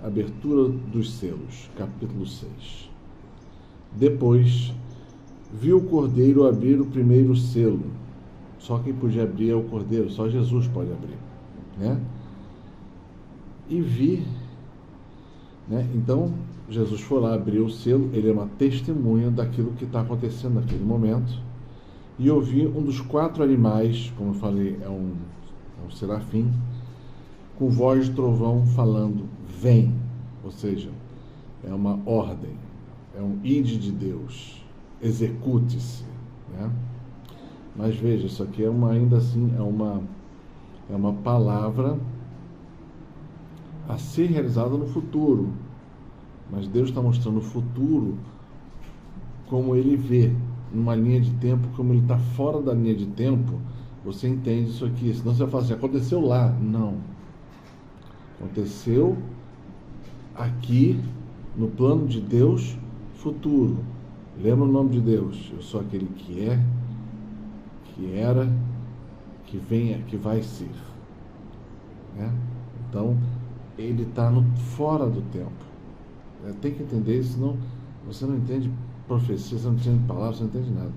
abertura dos selos, capítulo 6. Depois, viu o cordeiro abrir o primeiro selo. Só quem podia abrir é o cordeiro, só Jesus pode abrir, né? E vi, né? Então, Jesus foi lá, abriu o selo, ele é uma testemunha daquilo que está acontecendo naquele momento. E ouvi um dos 4 animais, como eu falei, é um serafim, com voz de trovão falando, vem. Ou seja, é uma ordem, é um ide de Deus, execute-se, né? Mas veja, isso aqui ainda assim é uma palavra a ser realizada no futuro. Mas Deus está mostrando o futuro como ele vê, numa linha de tempo, como ele está fora da linha de tempo. Você entende isso aqui, senão você vai falar assim, aconteceu lá. Não. Aconteceu aqui, no plano de Deus, futuro. Lembra o nome de Deus? Eu sou aquele que é, que era, que vem, que vai ser, né? Então, ele está fora do tempo. Tem que entender isso, senão você não entende profecia, você não entende palavras, você não entende nada.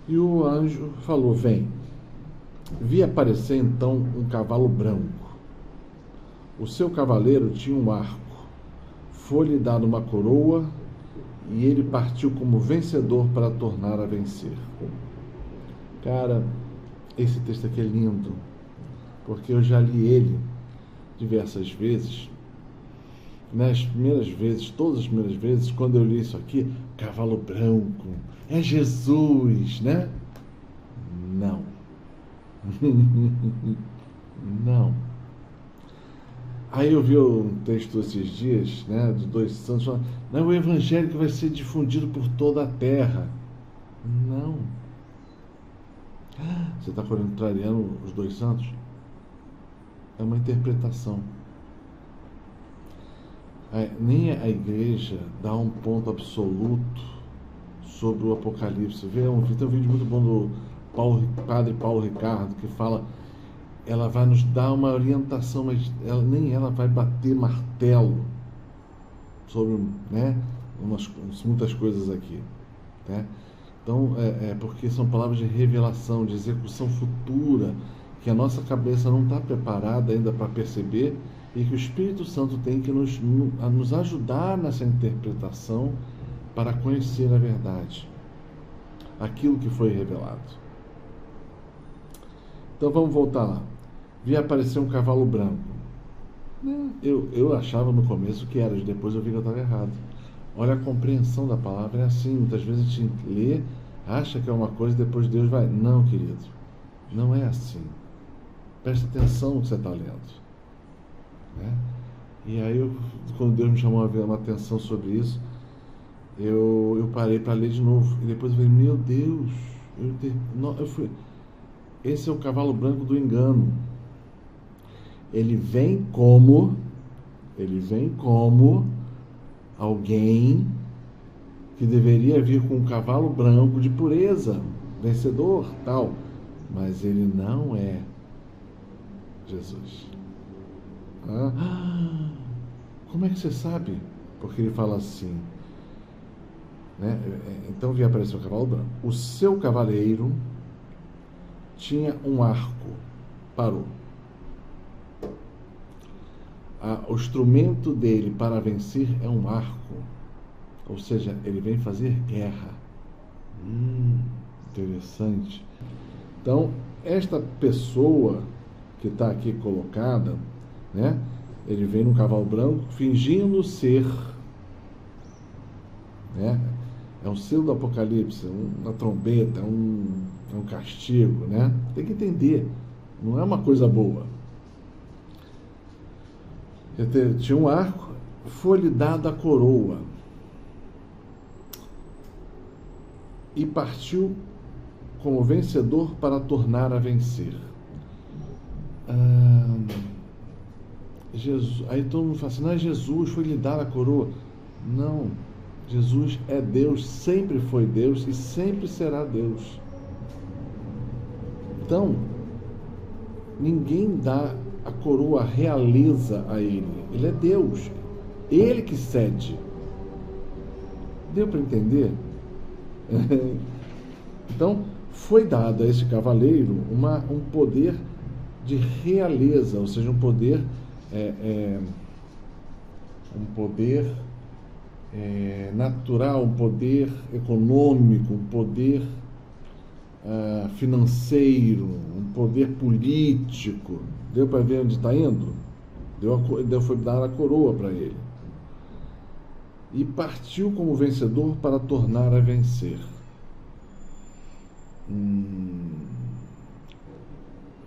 E o anjo falou, vem. Vi aparecer então um cavalo branco. O seu cavaleiro tinha um arco. Foi-lhe dado uma coroa e ele partiu como vencedor para tornar a vencer. Cara, esse texto aqui é lindo, porque eu já li ele diversas vezes. Nas primeiras vezes, todas as primeiras vezes, quando eu li isso aqui, cavalo branco, é Jesus, né? Não. Não. Aí eu vi um texto esses dias, né, de 2 santos, falando, não, o evangelho que vai ser difundido por toda a terra. Não. Você está contrariando os 2 santos? É uma interpretação. Nem a igreja dá um ponto absoluto sobre o Apocalipse. Tem um vídeo muito bom do padre Paulo Ricardo, que fala, ela vai nos dar uma orientação, mas nem ela vai bater martelo sobre, né, muitas coisas aqui, né? Então, porque são palavras de revelação, de execução futura, que a nossa cabeça não está preparada ainda para perceber, e que o Espírito Santo tem que nos ajudar nessa interpretação para conhecer a verdade, aquilo que foi revelado. Então vamos voltar lá. Vi aparecer um cavalo branco. Eu achava no começo que era, depois eu vi que eu estava errado. Olha, a compreensão da palavra é assim, muitas vezes a gente lê, acha que é uma coisa e depois Deus vai. Não, querido, não é assim. Presta atenção no que você está lendo. Né? E aí, quando Deus me chamou a ver uma atenção sobre isso, eu parei para ler de novo. E depois eu falei, meu Deus, esse é o cavalo branco do engano. Ele vem como alguém que deveria vir com um cavalo branco de pureza, vencedor, tal. Mas ele não é Jesus. Como é que você sabe? Porque ele fala assim, né? Então vi aparecer o cavalo branco. O seu cavaleiro tinha um arco. Parou. O instrumento dele para vencer é um arco. Ou seja, ele vem fazer guerra. Interessante. Então, esta pessoa que está aqui colocada, né? Ele vem num cavalo branco fingindo ser, né? É um selo do Apocalipse, uma trombeta, um castigo, né? Tem que entender, não é uma coisa boa. Tinha um arco, foi-lhe dada a coroa e partiu como vencedor para tornar a vencer. Jesus, aí todo mundo fala assim, não é Jesus, foi lhe dar a coroa. Não, Jesus é Deus, sempre foi Deus e sempre será Deus. Então, ninguém dá a coroa, a realeza a ele. Ele é Deus. Ele que cede. Deu para entender? Então, foi dado a esse cavaleiro um poder de realeza, ou seja, um poder natural, um poder econômico, um poder financeiro, um poder político. Deu para ver onde está indo? Foi dar a coroa para ele. E partiu como vencedor para tornar a vencer.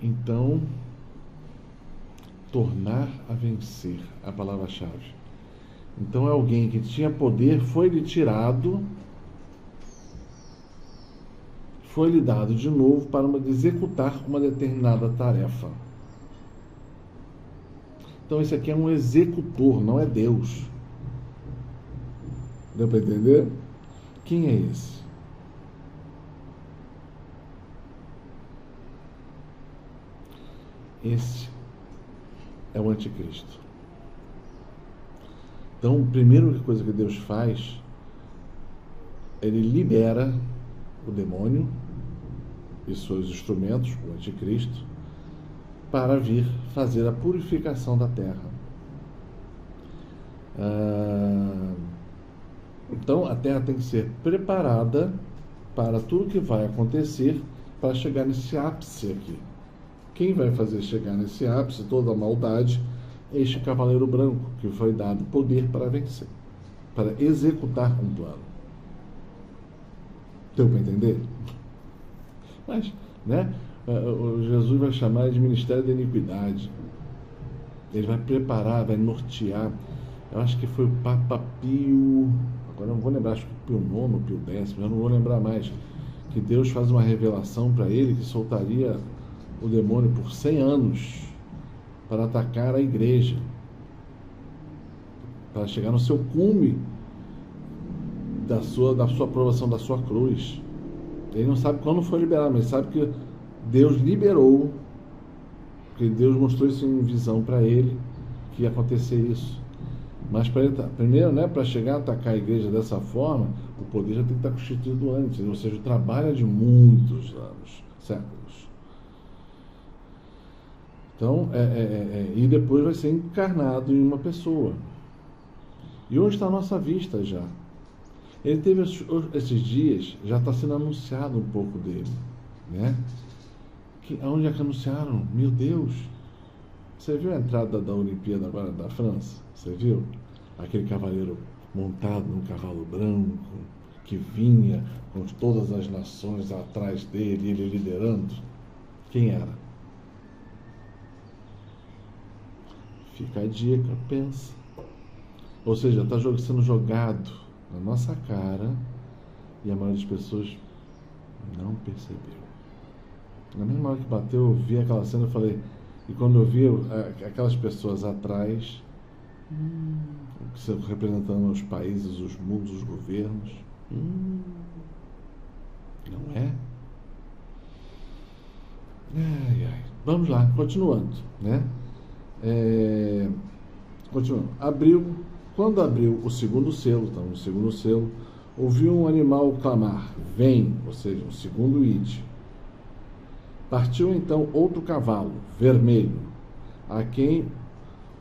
Então, tornar a vencer, a palavra-chave. Então é alguém que tinha poder, foi-lhe tirado, foi-lhe dado de novo para executar uma determinada tarefa. Então esse aqui é um executor, não é Deus. Deu para entender? Quem é esse? Esse é o anticristo. Então, a primeira coisa que Deus faz, ele libera o demônio e seus instrumentos, o anticristo, para vir fazer a purificação da terra. Então, a terra tem que ser preparada para tudo que vai acontecer para chegar nesse ápice aqui. Quem vai fazer chegar nesse ápice, toda a maldade, é este cavaleiro branco, que foi dado poder para vencer, para executar um plano. Deu para entender? Mas, né, Jesus vai chamar de ministério da iniquidade. Ele vai preparar, vai nortear. Eu acho que foi o Papa Pio, agora não vou lembrar, acho que Pio IX ou Pio X, eu não vou lembrar mais, que Deus faz uma revelação para ele que soltaria o demônio por 100 anos para atacar a igreja, para chegar no seu cume da sua aprovação da sua cruz. Ele não sabe quando foi liberado, mas sabe que Deus liberou, porque Deus mostrou isso em visão para ele, que ia acontecer isso. Mas primeiro, né, para chegar a atacar a igreja dessa forma, o poder já tem que estar constituído antes, ou seja, o trabalho é de muitos anos, séculos. Então, e depois vai ser encarnado em uma pessoa. E onde está a nossa vista já? Ele teve esses dias, já está sendo anunciado um pouco dele, né? Onde é que anunciaram? Meu Deus! Você viu a entrada da Olimpíada agora da França? Você viu? Aquele cavaleiro montado num cavalo branco, que vinha com todas as nações atrás dele, ele liderando. Quem era? Fica a dica, pensa. Ou seja, está sendo jogado na nossa cara e a maioria das pessoas não percebeu. Na mesma hora que bateu, eu vi aquela cena, eu falei, e quando eu vi aquelas pessoas atrás, representando os países, os mundos, os governos, não é? Vamos lá, continuando, né? Continuando. Quando abriu o segundo selo, então, no segundo selo, ouviu um animal clamar, vem, ou seja, o segundo id. Partiu então outro cavalo, vermelho, a quem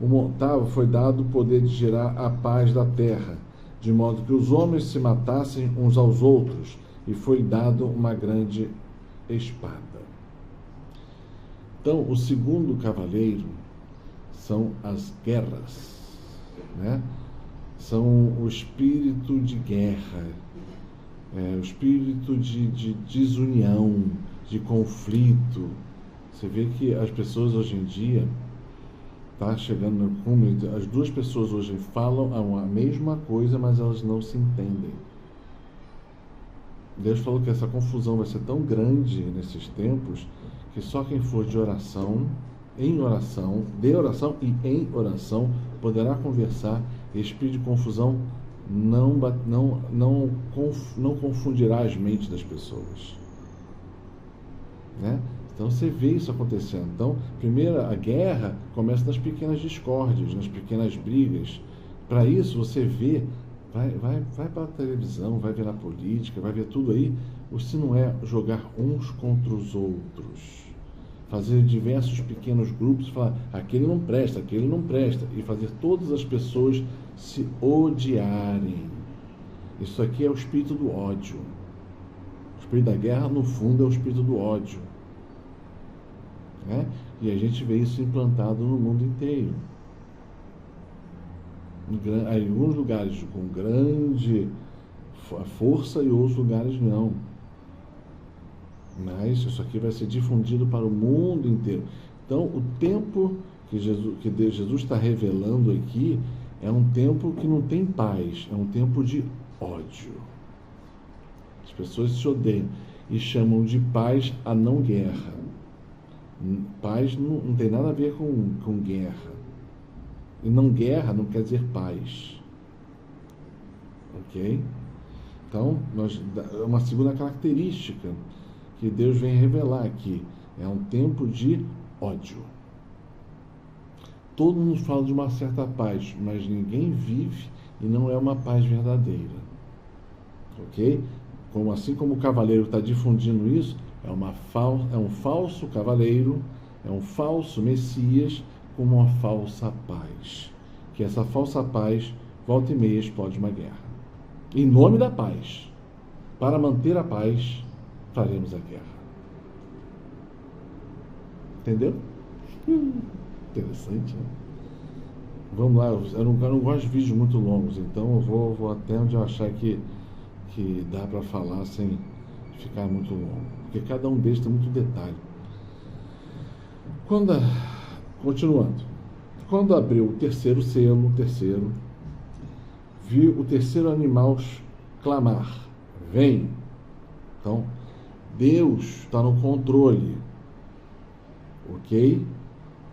o montava foi dado o poder de gerar a paz da terra, de modo que os homens se matassem uns aos outros, e foi dado uma grande espada. Então, o segundo cavaleiro são as guerras, né? São o espírito de guerra, o espírito de desunião, de conflito. Você vê que as pessoas hoje em dia está chegando no cume, as duas pessoas hoje falam a mesma coisa, mas elas não se entendem. Deus falou que essa confusão vai ser tão grande nesses tempos que só quem for de oração, em oração, de oração e em oração, poderá conversar, e espírito de confusão não confundirá as mentes das pessoas. Né? Então você vê isso acontecendo. Então, primeiro, a guerra começa nas pequenas discórdias, nas pequenas brigas. Para isso, você vê, vai para a televisão, vai ver na política, vai ver tudo aí. Se não é jogar uns contra os outros, fazer diversos pequenos grupos, falar aquele não presta, e fazer todas as pessoas se odiarem. Isso aqui é o espírito do ódio. O espírito da guerra, no fundo, é o espírito do ódio. Né? E a gente vê isso implantado no mundo inteiro. Em alguns lugares com grande força e outros lugares não. Mas isso aqui vai ser difundido para o mundo inteiro. Então, o tempo que Jesus está revelando aqui é um tempo que não tem paz, é um tempo de ódio. As pessoas se odeiam e chamam de paz a não guerra. Paz não tem nada a ver com guerra. E não guerra não quer dizer paz. Ok? Então, uma segunda característica que Deus vem revelar aqui é um tempo de ódio. Todo mundo fala de uma certa paz, mas ninguém vive e não é uma paz verdadeira. Ok? Assim como o cavaleiro está difundindo isso, é um falso cavaleiro, é um falso Messias com uma falsa paz. Que essa falsa paz, volta e meia, explode uma guerra. Em nome da paz, para manter a paz, faremos a guerra. Entendeu? Interessante, né? Vamos lá, eu não gosto de vídeos muito longos, então eu vou até onde eu achar que dá para falar sem ficar muito longo. Porque cada um deles tem muito detalhe. Continuando. Quando abriu o terceiro selo, viu o terceiro animal clamar: vem. Então, Deus está no controle. Ok?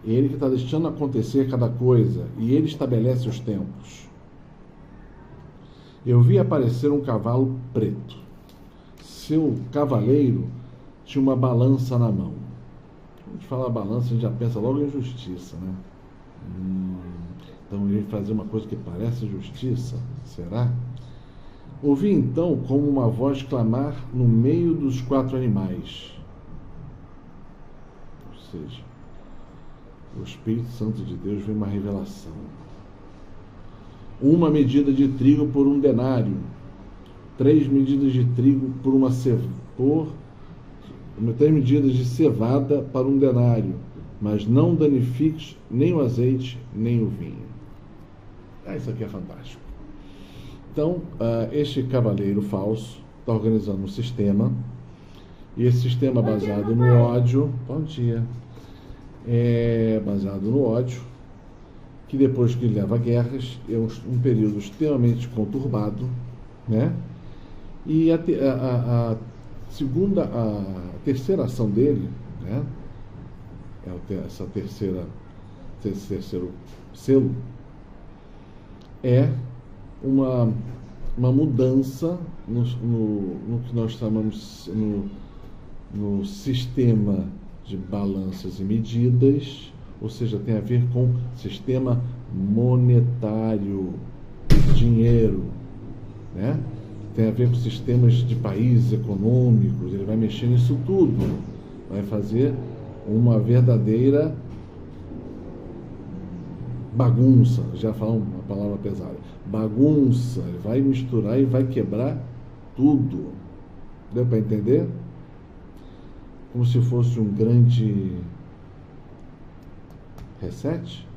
Ele que está deixando acontecer cada coisa. E ele estabelece os tempos. Eu vi aparecer um cavalo preto. Seu cavaleiro tinha uma balança na mão. Quando a gente fala balança, a gente já pensa logo em justiça, né? Então ele vai fazer uma coisa que parece justiça. Será? Ouvi então como uma voz clamar no meio dos 4 animais. Ou seja, o Espírito Santo de Deus vem uma revelação. Uma medida de trigo por 1 denário, 3 medidas de trigo por 3 medidas de cevada para 1 denário, mas não danifiques nem o azeite, nem o vinho. Isso aqui é fantástico. Então, este cavaleiro falso está organizando um sistema, e esse sistema baseado no ódio, bom dia, é baseado no ódio, que depois que ele leva a guerras, é um período extremamente conturbado, né? E a terceira ação dele, né? Esse terceiro selo, é uma mudança no que nós chamamos no sistema de balanças e medidas, ou seja, tem a ver com sistema monetário, dinheiro, né? Tem a ver com sistemas de países econômicos. Ele vai mexer nisso tudo, vai fazer uma verdadeira bagunça. Já falo uma palavra pesada, bagunça. Ele vai misturar e vai quebrar tudo. Deu para entender? Como se fosse um grande reset?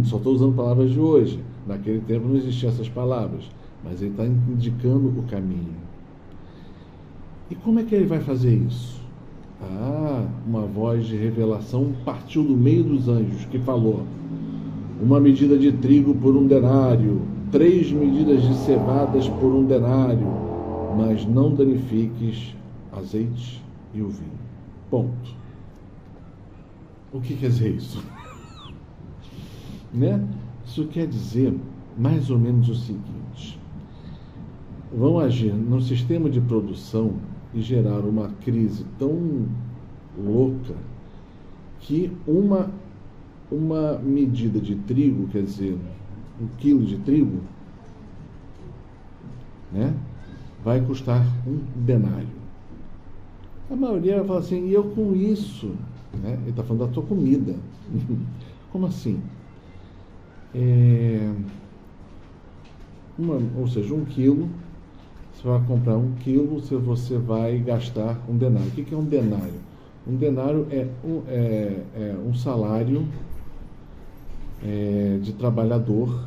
Só estou usando palavras de hoje. Naquele tempo não existiam essas palavras, mas ele está indicando o caminho. E como é que ele vai fazer isso? Uma voz de revelação partiu do meio dos anjos, que falou: uma medida de trigo por 1 denário, 3 medidas de cevadas por 1 denário, mas não danifiques azeite e o vinho. Ponto. O que quer dizer isso? Né? Isso quer dizer mais ou menos o seguinte: vão agir no sistema de produção e gerar uma crise tão louca que uma medida de trigo, quer dizer, 1 quilo de trigo, né, vai custar 1 denário. A maioria vai falar assim, e eu com isso, né? Ele está falando da tua comida. Como assim? Ou seja, 1 quilo, você vai comprar 1 quilo, você vai gastar 1 denário. O que é 1 denário? 1 denário é um salário de trabalhador,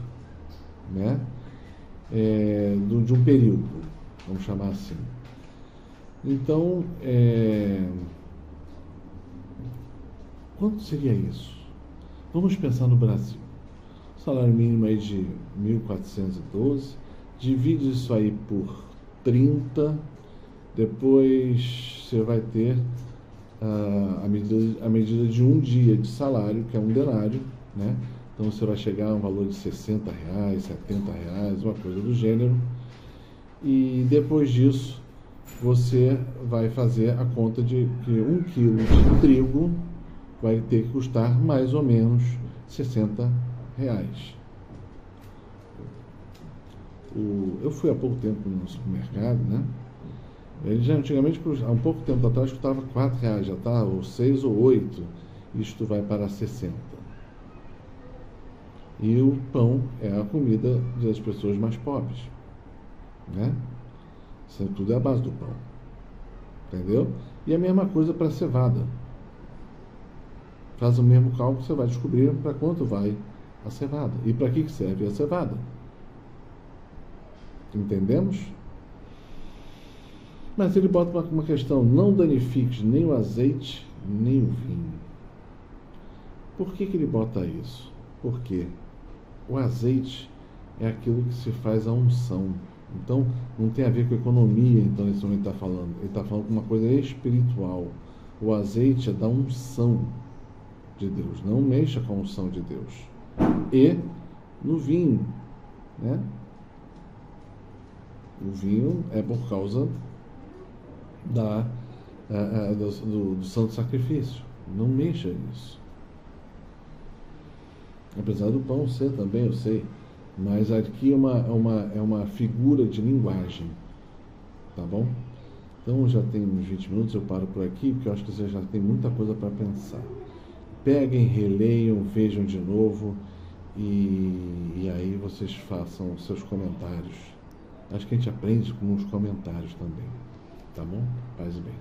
né? De um período, vamos chamar assim. Então, quanto seria isso? Vamos pensar no Brasil. O salário mínimo é de 1.412, divide isso aí por 30, depois você vai ter a medida de 1 dia de salário, que é 1 denário, né? Então você vai chegar a um valor de R$60, R$70, uma coisa do gênero. E depois disso, você vai fazer a conta de que 1 quilo de trigo vai ter que custar mais ou menos R$60. Eu fui há pouco tempo no supermercado, né? Ele já antigamente, há um pouco tempo atrás, custava R$4, já está, ou 6 ou 8. Isto vai para 60. E o pão é a comida das pessoas mais pobres, né? Isso tudo é a base do pão. Entendeu? E a mesma coisa para a cevada. Faz o mesmo cálculo, você vai descobrir para quanto vai a cevada. E para que serve a cevada. Entendemos? Mas ele bota uma questão, não danifiques nem o azeite, nem o vinho. Por que ele bota isso? Porque o azeite é aquilo que se faz a unção. Então, não tem a ver com economia, então, esse homem está falando. Ele está falando com uma coisa espiritual. O azeite é da unção de Deus. Não mexa com a unção de Deus. E no vinho, né? O vinho é por causa do santo sacrifício. Não mexa nisso. Apesar do pão ser também, eu sei. Mas aqui é uma figura de linguagem. Tá bom? Então já tem uns 20 minutos, eu paro por aqui, porque eu acho que você já tem muita coisa para pensar. Peguem, releiam, vejam de novo e aí vocês façam os seus comentários. Acho que a gente aprende com os comentários também. Tá bom? Paz e bem.